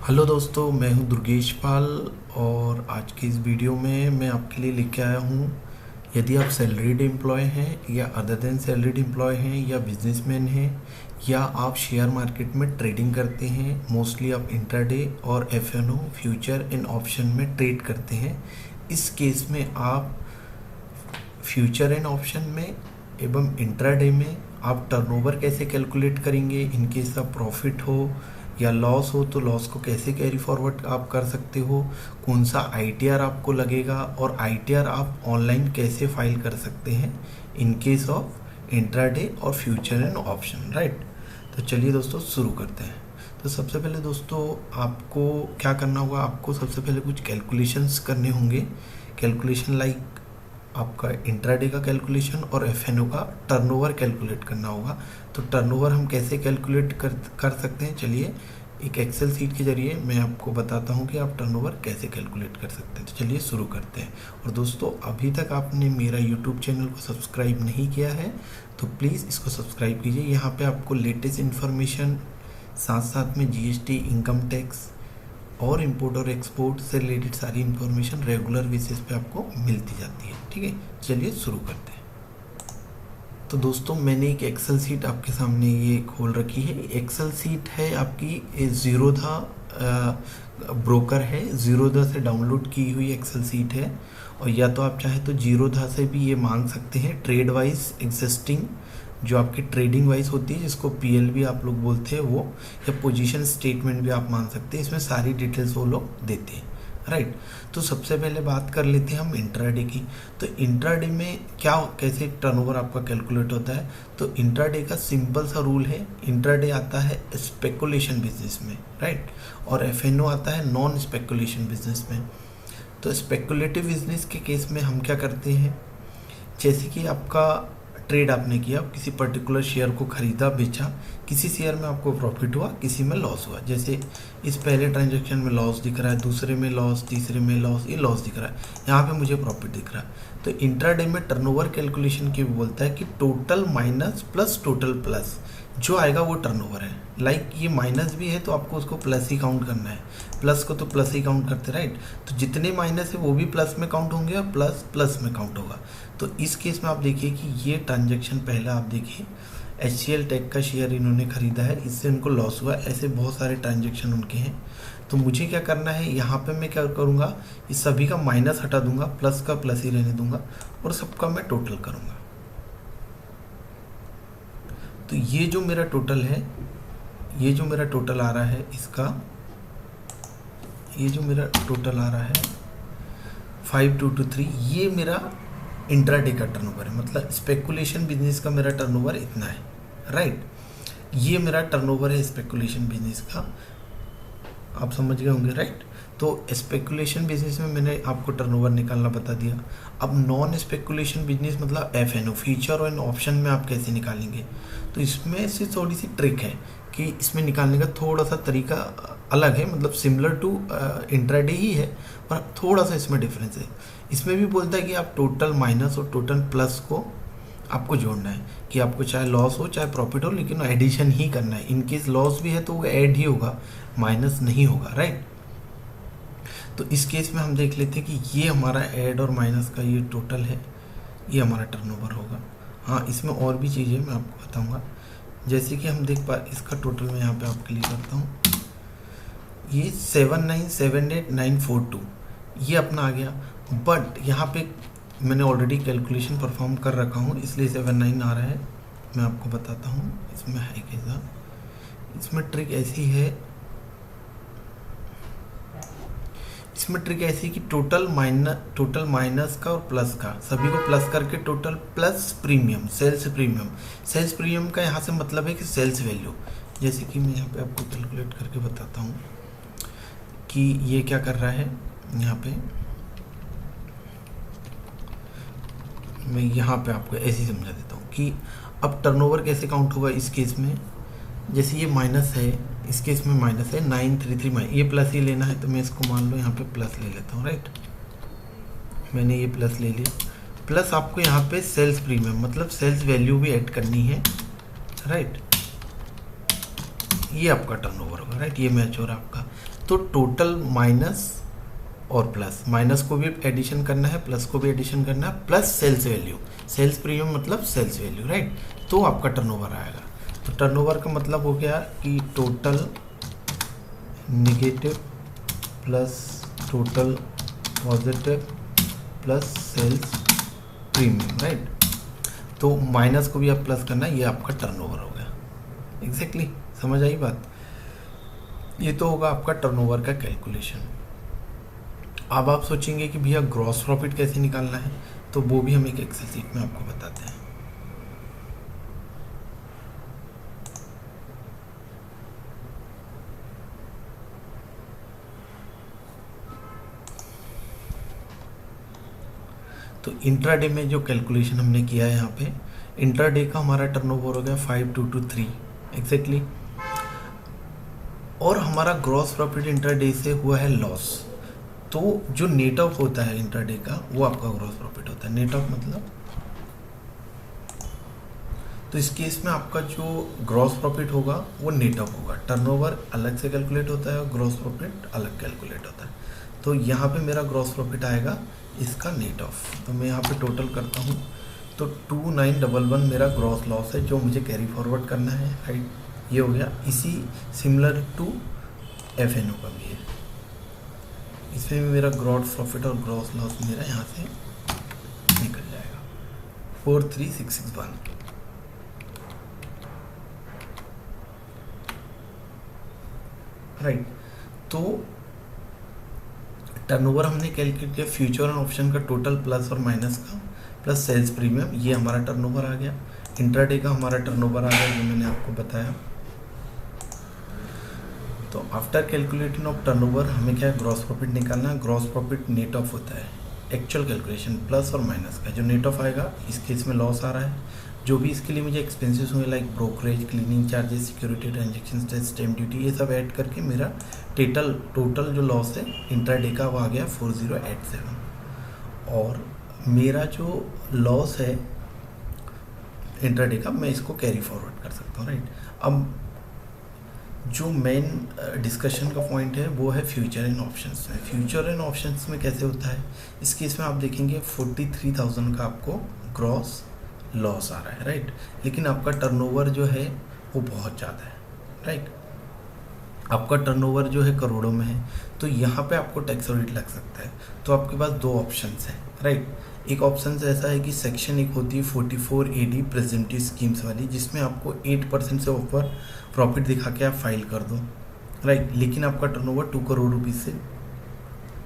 Hello दोस्तों, मैं हूं दुर्गेश पाल और आज की इस वीडियो में मैं आपके लिए लेके आया हूं। यदि आप सैलरीड एम्प्लॉय हैं या अदर देन सैलरीड एम्प्लॉय हैं या बिजनेसमैन हैं या आप शेयर मार्केट में ट्रेडिंग करते हैं, मोस्टली आप इंट्राडे और एफएनओ फ्यूचर एंड ऑप्शन में ट्रेड करते हैं। इस केस में आप फ्यूचर एंड ऑप्शन में एवं इंट्राडे में आप टर्नओवर कैसे कैलकुलेट करेंगे, इन केस आप प्रॉफिट हो या लॉस हो तो लॉस को कैसे कैरी फॉरवर्ड आप कर सकते हो, कौन सा आईटीआर आपको लगेगा और आईटीआर आप ऑनलाइन कैसे फाइल कर सकते हैं इन केस ऑफ इंट्राडे और फ्यूचर एंड ऑप्शन, राइट। तो चलिए दोस्तों शुरू करते हैं। तो सबसे पहले दोस्तों आपको क्या करना होगा, आपको सबसे पहले कुछ कैलकुलेशंस करने होंगे। कैलकुलेशन लाइक आपका इंट्राडे का कैलकुलेशन और एफएनओ का टर्नओवर कैलकुलेट करना होगा। तो टर्नओवर हम कैसे कैलकुलेट कर सकते हैं, चलिए एक एक्सेल सीट के जरिए मैं आपको बताता हूं कि आप टर्नओवर कैसे कैलकुलेट कर सकते हैं। तो चलिए शुरू करते हैं। और दोस्तों अभी तक आपने मेरा यूट्यूब चैनल को सब्सक्राइब नहीं किया है तो प्लीज़ इसको सब्सक्राइब कीजिए। यहाँ पर आपको लेटेस्ट इन्फॉर्मेशन साथ साथ में जीएसटी, इनकम टैक्स और इंपोर्ट और एक्सपोर्ट से रिलेटेड सारी इंफॉर्मेशन रेगुलर बेसिस पे आपको मिलती जाती है। ठीक है, चलिए शुरू करते हैं। तो दोस्तों मैंने एक एक्सेल सीट आपके सामने ये खोल रखी है। एक्सेल सीट है आपकी ज़ीरोधा ब्रोकर है, ज़ीरोधा से डाउनलोड की हुई एक्सेल सीट है। और या तो आप चाहे तो ज़ीरोधा से भी ये मांग सकते हैं। ट्रेड वाइज एग्जिस्टिंग जो आपकी ट्रेडिंग वाइज होती है, जिसको पीएलवी आप लोग बोलते हैं वो, या पोजीशन स्टेटमेंट भी आप मान सकते हैं। इसमें सारी डिटेल्स वो लोग देते हैं, राइट। तो सबसे पहले बात कर लेते हैं हम इंट्राडे की। तो इंट्राडे में क्या कैसे टर्नओवर आपका कैलकुलेट होता है। तो इंट्राडे का सिंपल सा रूल है, इंट्राडे आता है स्पेकुलेशन बिजनेस में, राइट, और एफएनओ आता है नॉन स्पेकुलेशन बिजनेस में। तो स्पेकुलेटिव बिजनेस के केस में हम क्या करते हैं, जैसे कि आपका ट्रेड आपने किया, किसी पर्टिकुलर शेयर को खरीदा बेचा, किसी शेयर में आपको प्रॉफिट हुआ, किसी में लॉस हुआ। जैसे इस पहले ट्रांजैक्शन में लॉस दिख रहा है, दूसरे में लॉस, तीसरे में लॉस, ये लॉस दिख रहा है, यहाँ पे मुझे प्रॉफिट दिख रहा है। तो इंट्राडे में टर्नओवर कैलकुलेशन की बोलता है कि total minus plus total plus जो आएगा वो टर्नओवर है। लाइक ये माइनस भी है तो आपको उसको प्लस ही काउंट करना है, प्लस को तो प्लस ही काउंट करते, राइट। तो जितने माइनस है वो भी प्लस में काउंट होंगे और प्लस प्लस में काउंट होगा। तो इस केस में आप देखिए कि ये ट्रांजैक्शन पहला आप देखिए HCL टेक का शेयर इन्होंने खरीदा है, इससे उनको लॉस हुआ। ऐसे बहुत सारे ट्रांजैक्शन उनके हैं। तो मुझे क्या करना है, यहाँ पे मैं क्या करूँगा, इस सभी का माइनस हटा दूंगा, प्लस का प्लस ही रहने दूंगा और सबका मैं टोटल करूँगा। तो ये जो मेरा टोटल है, ये जो मेरा टोटल आ रहा है इसका, ये जो मेरा टोटल आ रहा है 5223, ये मेरा इंट्राडे का टर्नओवर है। मतलब स्पेकुलेशन बिजनेस का मेरा टर्नओवर इतना है, राइट। ये मेरा टर्नओवर है स्पेकुलेशन बिजनेस का, आप समझ गए होंगे, राइट। तो स्पेकुलेशन बिजनेस में मैंने आपको टर्नओवर निकालना बता दिया। अब नॉन स्पेकुलेशन बिजनेस मतलब एफएनओ फ्यूचर एंड ऑप्शन में आप कैसे निकालेंगे। तो इसमें से थोड़ी सी ट्रिक है कि इसमें निकालने का थोड़ा सा तरीका अलग है, मतलब सिमिलर टू इंट्राडे ही है पर थोड़ा सा इसमें डिफरेंस है। इसमें भी बोलता है कि आप टोटल माइनस और टोटल प्लस को आपको जोड़ना है, कि आपको चाहे लॉस हो चाहे प्रॉफिट हो, लेकिन एडिशन ही करना है। इनकेस लॉस भी है तो वो ऐड ही होगा, माइनस नहीं होगा, राइट। तो इस केस में हम देख लेते हैं कि ये हमारा ऐड और माइनस का ये टोटल है, ये हमारा टर्नओवर होगा। हाँ, इसमें और भी चीज़ें मैं आपको बताऊंगा। जैसे कि हम देख पा, इसका टोटल मैं यहाँ पे आपके लिए करता हूँ, ये 7978942 ये अपना आ गया। बट यहाँ पे मैंने ऑलरेडी कैलकुलेशन परफॉर्म कर रखा हूँ, इसलिए 79 आ रहा है। मैं आपको बताता हूँ इसमें है कैसा। इसमें ट्रिक ऐसी है, इसमें ट्रिक ऐसी कि टोटल माइनस का और प्लस का सभी को प्लस करके total plus premium, sales premium का यहाँ से मतलब है कि सेल्स वैल्यू। जैसे कि मैं यहाँ पे आपको कैलकुलेट करके बताता हूँ कि ये क्या कर रहा है। यहाँ पे मैं यहाँ पे आपको ऐसे ही समझा देता हूँ कि अब टर्नओवर कैसे काउंट होगा इस केस में। जैसे ये माइनस है, इस केस में माइनस है 933 माइनस, ये प्लस ही लेना है तो मैं इसको मान लो यहाँ पे प्लस ले लेता हूँ, राइट। मैंने ये प्लस ले लिया। प्लस आपको यहाँ पे सेल्स प्रीमियम मतलब सेल्स वैल्यू भी ऐड करनी है, राइट। ये आपका टर्नओवर होगा, राइट। ये मैच हो रहा है आपका। तो टोटल माइनस और प्लस, माइनस को भी एडिशन करना है, प्लस को भी एडिशन करना है, plus sales value, sales premium मतलब सेल्स वैल्यू, राइट। तो आपका टर्नओवर आएगा। तो टर्नओवर का मतलब हो गया कि total negative plus total positive plus sales premium, right. तो माइनस को भी आप प्लस करना है, ये आपका टर्नओवर हो गया। एग्जैक्टली समझ आई बात। ये तो होगा आपका टर्नओवर का कैलकुलेशन। अब आप सोचेंगे कि भैया ग्रॉस प्रॉफिट कैसे निकालना है, तो वो भी हम एक एक्सेल शीट में आपको बताते हैं। तो इंट्राडे में जो कैलकुलेशन हमने किया है यहाँ पे, इंट्राडे का हमारा टर्नओवर हो गया 5223 एग्जैक्टली, और हमारा ग्रॉस प्रॉफिट इंट्राडे से हुआ है लॉस। तो जो नेट ऑफ होता है इंट्राडे का, वो आपका ग्रॉस प्रॉफिट होता है। नेट ऑफ मतलब, तो इस केस में आपका जो ग्रॉस प्रॉफिट होगा वो नेट ऑफ होगा। टर्नओवर अलग से कैलकुलेट होता है और ग्रॉस प्रॉफिट अलग कैलकुलेट होता है। तो यहाँ पे मेरा ग्रॉस प्रॉफिट आएगा इसका नेट ऑफ। तो मैं यहाँ पे टोटल करता हूँ, तो 2911 मेरा ग्रॉस लॉस है जो मुझे कैरी फॉरवर्ड करना है, राइट। ये हो गया। इसी सिमिलर टू एफएनओ का भी है, इसमें भी मेरा ग्रॉस प्रॉफिट और ग्रॉस लॉस मेरा यहाँ से निकल जाएगा 43661, राइट। तो टर्नओवर हमने कैलकुलेट किया फ्यूचर एंड ऑप्शन का टोटल प्लस और माइनस का, प्लस सेल्स प्रीमियम, ये हमारा टर्नओवर आ गया। इंट्राडे का हमारा टर्नओवर आ गया, जो मैंने आपको बताया। तो आफ्टर कैलकुलेटिंग ऑफ टर्नओवर हमें क्या है, ग्रॉस प्रॉफिट निकालना है। ग्रॉस प्रॉफिट नेट ऑफ होता है एक्चुअल कैलकुलेशन प्लस और माइनस का। जो नेट ऑफ आएगा, इस केस में लॉस आ रहा है, जो भी इसके लिए मुझे एक्सपेंसेस हुए like brokerage, cleaning charges, security transaction, stamp duty, ये सब ऐड करके मेरा टोटल जो लॉस है इंट्राडे का वो आ गया 4087। और मेरा जो लॉस है इंट्राडे का, मैं इसको कैरी फॉरवर्ड कर सकता हूँ, राइट। अब जो मेन डिस्कशन का पॉइंट है वो है फ्यूचर एंड ऑप्शंस में। फ्यूचर एंड ऑप्शंस में कैसे होता है, इस केस में आप देखेंगे 43,000 का आपको ग्रॉस लॉस आ रहा है, राइट। लेकिन आपका टर्नओवर जो है वो बहुत ज़्यादा है, राइट। आपका टर्नओवर जो है करोड़ों में है, तो यहाँ पे आपको टैक्स ऑडिट लग सकता है। तो आपके पास दो ऑप्शंस हैं, राइट। एक ऑप्शन ऐसा है कि सेक्शन एक होती है 44AD प्रेजेंटिव स्कीम्स वाली, जिसमें आपको 8% से ऊपर प्रॉफिट दिखा के आप फाइल कर दो, राइट। लेकिन आपका टर्नओवर 2 करोड़ रुपीज़ से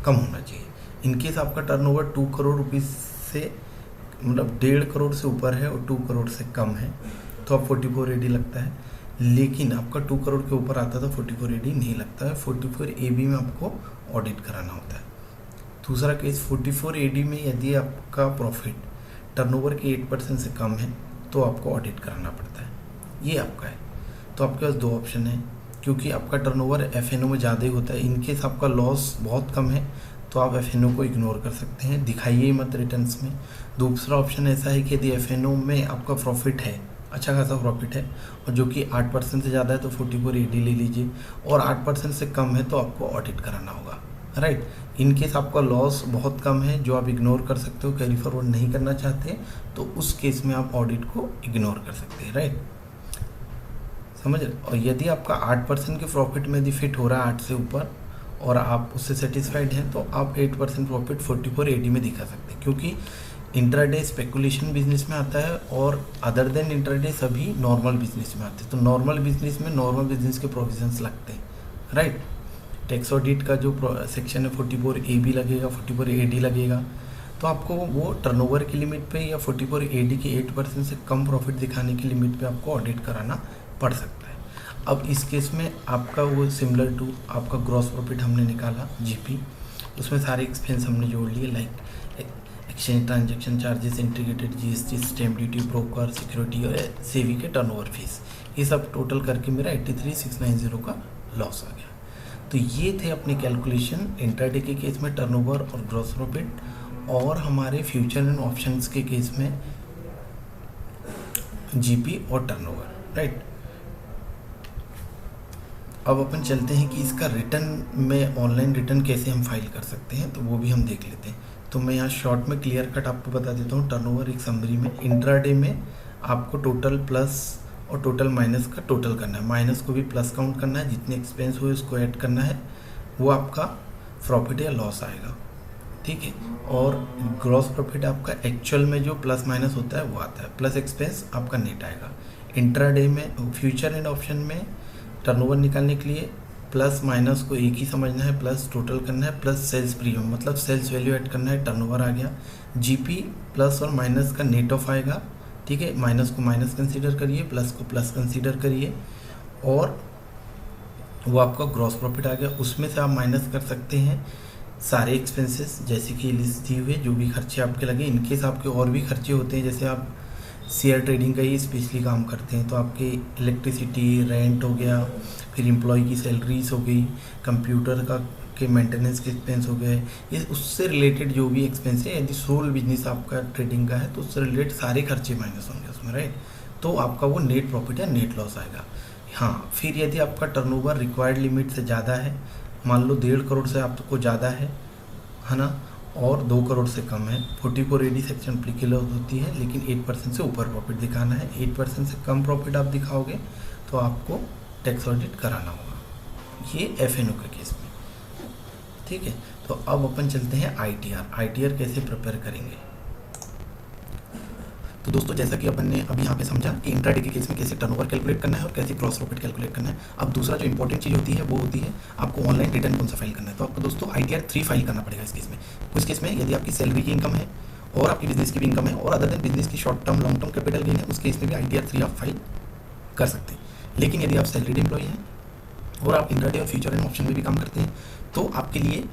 कम होना चाहिए। इनकेस आपका टर्नओवर 2 करोड़ रुपीज़ से मतलब 1.5 करोड़ से ऊपर है और 2 करोड़ से कम है, तो आप 44AD लगता है। लेकिन आपका 2 करोड़ के ऊपर आता है तो 44AD नहीं लगता है। 44AB में आपको ऑडिट कराना होता है। दूसरा केस 44AD में यदि आपका प्रॉफिट टर्नओवर के 8% से कम है तो आपको ऑडिट कराना पड़ता है। ये आपका है। तो आपके पास दो ऑप्शन है, क्योंकि आपका टर्नओवर एफएनओ में ज़्यादा ही होता है। इनकेस आपका लॉस बहुत कम है तो आप एफएनओ को इग्नोर कर सकते हैं, दिखाइए ही मत रिटर्न्स में। दूसरा ऑप्शन ऐसा है कि यदि एफएनओ में आपका प्रॉफिट है, अच्छा खासा प्रॉफिट है, और जो कि 8% से ज़्यादा है तो 44AD ले लीजिए, और 8% से कम है तो आपको ऑडिट कराना होगा, राइट। इनकेस आपका लॉस बहुत कम है जो आप इग्नोर कर सकते हो, कैरी फॉरवर्ड नहीं करना चाहते, तो उस केस में आप ऑडिट को इग्नोर कर सकते हैं, राइट। समझ रहे। और यदि आपका 8% के प्रॉफिट में यदि फिट हो रहा है 8 से ऊपर और आप उससे सेटिस्फाइड हैं, तो आप 8% प्रॉफिट 44AD में दिखा सकते हैं, क्योंकि इंट्राडे स्पेकुलेशन बिजनेस में आता है और अदर देन इंट्राडे सभी नॉर्मल बिजनेस में आते हैं। तो नॉर्मल बिजनेस में नॉर्मल बिजनेस के प्रोविजंस लगते हैं, राइट। टैक्स ऑडिट का जो सेक्शन है 44AB लगेगा, 44AD लगेगा, तो आपको वो टर्नओवर की लिमिट पे या 44AD के 8% से कम प्रॉफिट दिखाने की लिमिट पे आपको ऑडिट कराना पड़ सकता है। अब इस केस में आपका वो सिमिलर टू आपका ग्रॉस प्रॉफिट हमने निकाला जीपी, उसमें सारे एक्सपेंस हमने जोड़ लिए like exchange transaction charges, integrated GST, stamp duty, broker, security और सेवी के टर्नओवर फीस, ये सब टोटल करके मेरा 83,690 का लॉस आ गया। तो ये थे अपने कैलकुलेशन इंट्राडे के केस में टर्नओवर और ग्रॉस प्रॉफिट, और हमारे फ्यूचर एंड ऑप्शंस के केस में जीपी और टर्नओवर, राइट। अब अपन चलते हैं कि इसका रिटर्न में ऑनलाइन रिटर्न कैसे हम फाइल कर सकते हैं, तो वो भी हम देख लेते हैं। तो मैं यहाँ शॉर्ट में क्लियर कट आपको बता देता हूँ। टर्नओवर एक समरी में इंट्राडे में आपको टोटल प्लस और टोटल माइनस का टोटल करना है, माइनस को भी प्लस काउंट करना है, जितने एक्सपेंस हुए उसको ऐड करना है, वो आपका प्रॉफिट या लॉस आएगा, ठीक है। और ग्रॉस प्रॉफिट आपका एक्चुअल में जो प्लस माइनस होता है वो आता है, प्लस एक्सपेंस आपका नेट आएगा। इंट्राडे में फ्यूचर एंड ऑप्शन में टर्नओवर निकालने के लिए प्लस माइनस को एक ही समझना है, प्लस टोटल करना है, प्लस सेल्स प्रीमियम मतलब सेल्स वैल्यू ऐड करना है, टर्नओवर आ गया। जीपी प्लस और माइनस का नेट ऑफ आएगा, ठीक है। माइनस को माइनस कंसीडर करिए, प्लस को प्लस कंसीडर करिए, और वो आपका ग्रॉस प्रॉफिट आ गया। उसमें से आप माइनस कर सकते हैं सारे एक्सपेंसेस, जैसे कि लिस्ट दी हुई जो भी खर्चे आपके लगे। इनकेस आपके और भी खर्चे होते हैं, जैसे आप शेयर ट्रेडिंग का ही स्पेशली काम करते हैं, तो आपके इलेक्ट्रिसिटी रेंट हो गया, फिर एम्प्लॉय की सैलरीज हो गई, कंप्यूटर का के मेंटेनेंस के एक्सपेंस हो गए, ये उससे रिलेटेड जो भी एक्सपेंस है, यदि सोल बिजनेस आपका ट्रेडिंग का है तो उससे रिलेटेड सारे खर्चे माइनस होंगे उसमें, राइट। तो आपका वो नेट प्रॉफिट या नेट लॉस आएगा। हाँ, फिर यदि आपका टर्नओवर रिक्वायर्ड लिमिट से ज़्यादा है, मान लो 1.5 करोड़ से आपको ज़्यादा है ना, और 2 करोड़ से कम है, 44 AD सेक्शन एप्लीकेबल होती है, लेकिन 8% से ऊपर प्रॉफिट दिखाना है। 8% से कम प्रॉफिट आप दिखाओगे तो आपको टैक्स ऑडिट कराना होगा, ये FNO के केस में, ठीक है। तो अब अपन चलते हैं ITR कैसे प्रिपेयर करेंगे। तो दोस्तों, जैसा कि अपन ने अभी यहाँ पे समझा कि इंट्राडे के केस में कैसे टर्नओवर कैलकुलेट करना है और कैसे ग्रॉस प्रॉफिट कैलकुलेट करना है। अब दूसरा जो इंपॉर्टेंट चीज़ होती है वो होती है आपको ऑनलाइन रिटर्न कौन सा फाइल करना है। तो आपको दोस्तों ITR 3 फाइल करना पड़ेगा इस केस में। उस केस में यदि आपकी सैलरी की इनकम है और आपकी बिजनेस की भी इनकम है और अदर देन बिजनेस की short term long term capital gain है, उस केस में भी ITR 3 आप फाइल कर सकते हैं। लेकिन यदि आप सैलरीड एम्प्लॉय हैं और आप इंट्राडे और फ्यूचर एंड ऑप्शन में भी काम करते हैं, तो आपके लिए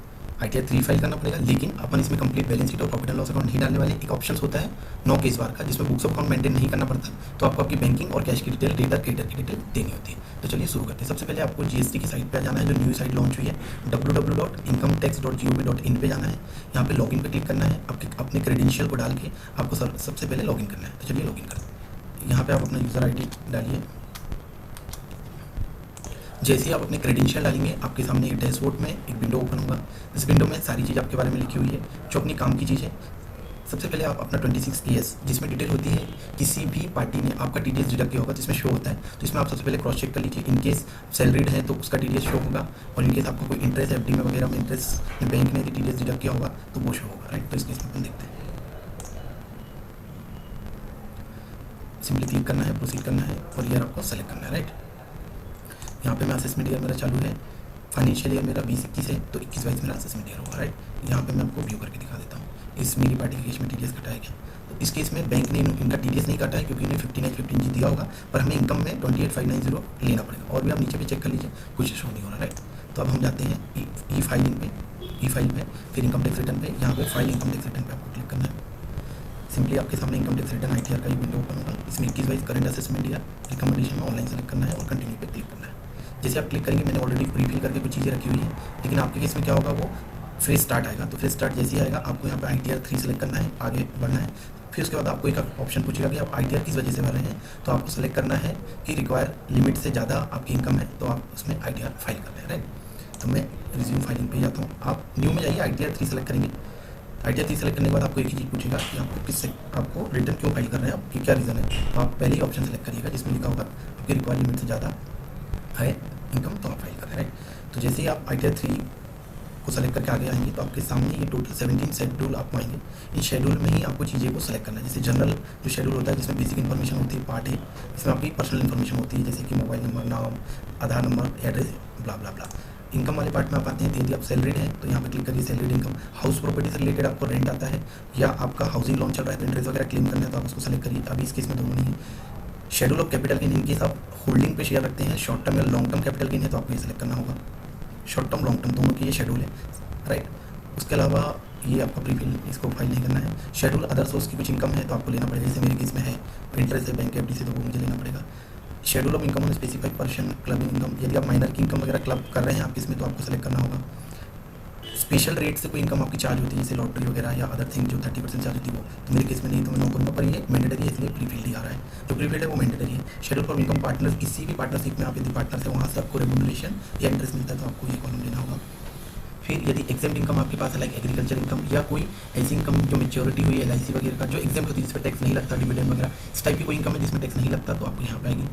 ITR 3 फाइल करना पड़ेगा। लेकिन अपन इसमें कंप्लीट बैलेंस शीट और प्रॉफिट एंड लॉस अकाउंट नहीं डालने वाले। एक ऑप्शन होता है 9 केस बार का, जिसमें बुक्स ऑफ अकाउंट मेंटेन नहीं करना पड़ता, तो आपको आपकी बैंकिंग और कैश की डिटेल, डेटर क्रेडिटर की डिटेल देनी होती है। तो चलिए शुरू करते हैं। सबसे पहले आपको GST की साइट पर जाना है, जो न्यू साइट लॉन्च हुई है, www.incometax.gov.in पे जाना है। यहाँ पे लॉगिन पे क्लिक करना है, आपके अपने क्रेडेंशियल को डाल के आपको सबसे पहले लॉगिन करना है। तो चलिए लॉगिन करते हैं। यहाँ पे आप अपना यूज़र ID डालिए। जैसे ही आप अपने क्रेडेंशियल डालेंगे, आपके सामने एक डैशबोर्ड में एक विंडो ओपन होगा। इस विंडो में सारी चीज़ आपके बारे में लिखी हुई है जो अपनी काम की चीज़ है। सबसे पहले आप अपना 26ES, जिसमें डिटेल होती है किसी भी पार्टी ने आपका TDS डिडक्ट किया होगा, जिसमें शो होता है, तो इसमें आप सबसे पहले क्रॉस चेक कर लीजिए। इनकेस सैलरीड है तो उसका TDS शो होगा, और इनकेस आपको कोई इंटरेस्ट FD में वगैरह में इंटरेस्ट बैंक ने TDS डिडक्ट किया होगा तो वो शो होगा, राइट। तो इस केस में अपन देखते हैं। सिंपली क्लिक करना है, प्रोसीड करना है और ईयर आपको सेलेक्ट करना है, राइट। यहाँ पे मैं असेसमेंट ईयर मेरा चालू है, फाइनेंशियल ईयर मेरा 20-21 है, तो 21-22 मेरा असेसमेंट ईयर होगा, राइट। यहाँ पे मैं आपको व्यू करके दिखा देता हूँ। इस मेरी पार्टी के केस में TDS कटा है क्या, तो इस केस में बैंक ने इनका TDS नहीं काटा है, क्योंकि इन्हें 5915 दिया होगा, पर हमें इनकम में 28590 लेना पड़ेगा। और भी आप नीचे पे चेक कर लीजिए, कुछ शो नहीं हो रहा, राइट। तो अब हम जाते हैं ई फाइलिंग पे, फिर इनकम टैक्स रिटर्न पे। यहाँ पे फाइल इनकम टैक्स रिटर्न पे आपको क्लिक करना है। सिंपली आपके सामने इनकम टैक्स रिटर्न ITR का विंडो ओपन होगा। इसमें 21-22 करंट असेसमेंट ईयर रिकमेंडेशन में ऑनलाइन सेलेक्ट करना है और कंटिन्यू पे क्लिक करना है। जैसे आप क्लिक करेंगे, मैंने ऑलरेडी प्रीफिल करके कुछ चीज़ें रखी हुई है, लेकिन आपके केस में क्या होगा, वो फ्रेश स्टार्ट आएगा। तो फ्रेश स्टार्ट जैसे ही आएगा, आपको यहाँ पे ITR 3 सेलेक्ट करना है, आगे बढ़ना है। फिर उसके बाद आपको एक ऑप्शन पूछेगा कि आप ITR किस वजह से भर रहे हैं, तो आपको सेलेक्ट करना है कि रिक्वायर लिमिट से ज़्यादा आपकी इनकम है, तो आप उसमें ITR फाइल कर रहे हैं, राइट। तो मैं रिज्यूम फाइलिंग पे जाता हूँ। आप न्यू में जाइए, ITR 3 सेलेक्ट करेंगे। ITR 3 सेलेक्ट करने के बाद आपको एक ही चीज़ पूछेगा कि आपको रिटर्न क्यों फाइल कर रहे हैं, आपकी क्या रीज़न है। तो आप पहले ही ऑप्शन सेलेक्ट करिएगा जिसमें लिखा होगा आपकी रिक्वायर लिमिट से ज़्यादा है इनकम, तो आप फाइल कर रहे हैं, राइट। तो जैसे ही आप ITR 3 को सेलेक्ट करके आगे आएंगे, तो आपके सामने ये टोटल 17 शेड्यूल आपको आएंगे। इस शेड्यूल में ही आपको चीज़ें को सेलेक्ट करना है। जैसे जनरल जो शेड्यूल होता है, जिसमें बेसिक इन्फॉर्मेशन होती है, पार्ट है, इसमें आपकी पर्सनल इन्फॉर्मेशन होती है, जैसे कि मोबाइल नंबर, नाम, आधार नंबर, एड्रेस, ब्ला ब्ला ब्ला। इनकम वाले पार्ट में आप आते हैं, यदि आप सैलरीड हैं तो यहाँ पे क्लिक करिए सैलरीड इनकम। हाउस प्रॉपर्टी से रिलेटेड आपको रेंट आता है या आपका हाउसिंग लोन चल रहा है, इंटरेस्ट वगैरह क्लेम करना है, तो आप उसको सेलेक्ट करिए। अभी इस केस में दोनों नहीं है। Schedule of capital gain, in case आप होल्डिंग पे शेयर रखते हैं, शॉर्ट टर्म या लॉन्ग टर्म कैपिटल गेन है, तो आपको ये सेलेक्ट करना होगा। शॉर्ट टर्म लॉन्ग टर्म दोनों की ये शेड्यूल है, राइट। उसके अलावा ये आपका प्रीफिल, इसको फाइल नहीं करना है। शेड्यूल अदर सोर्स की कुछ इनकम है तो आपको लेना पड़ेगा, जैसे मेरे केस में है इंटरेस्ट है बैंक FD से, तो वो मुझे लेना पड़ेगा। Schedule of income on specified person, club income, यदि आप माइनर की इनकम वगैरह क्लब कर रहे हैं आप इसमें, तो आपको सेलेक्ट करना होगा। स्पेशल रेट से कोई इनकम आपकी चार्ज होती है, जैसे लॉटरी वगैरह या अदर थिंग जो 30% चार्ज होती है वो, तो मेरे केस में नहीं, तो मैं नो करूँगा। पर ये मैंडेटरी है, इसलिए प्रीफील्ड ही आ रहा है। जो प्रीफील्ड है वो मैंडेटरी है। शेड्यूल फॉर इनकम पार्टनर, किसी भी पार्टनरशिप में आप यदि पार्टनर से, वहाँ से आपको रेम्यूनरेशन या इंटरेस्ट मिलता है तो आपको ये कॉलम देना होगा। फिर यदि एग्जाम इनकम आपके पास है, लाइक एग्रीकल्चर इनकम या कोई ऐसी इनकम जो मेच्योरिटी हुई LIC वगैरह का जो एग्जाम होती है जिसमें टैक्स नहीं लगता, डिविडेंड वगैरह इस टाइप की कोई इनकम है जिसमें टैक्स नहीं लगता, तो आपको यहाँ पे आएगी।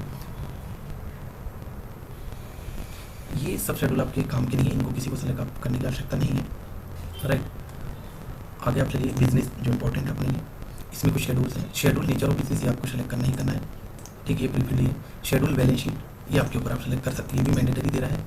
ये सब शेड्यूल आपके काम के नहीं है, इनको किसी को सेलेक्ट करने की आवश्यकता नहीं है, राइट। आगे आप चलिए बिजनेस जो इंपॉर्टेंट है अपने लिए, इसमें कुछ शेड्यूल्स हैं। शेड्यूल नेचर ऑफ बिजनेस ये आपको सेलेक्ट करना ही करना है, ठीक है, ये प्रीफील्ड है। शेड्यूल बैलेंस शीट ये आपके ऊपर आप सेलेक्ट कर सकते हैं, ये भी मैंडेटरी दे रहा है,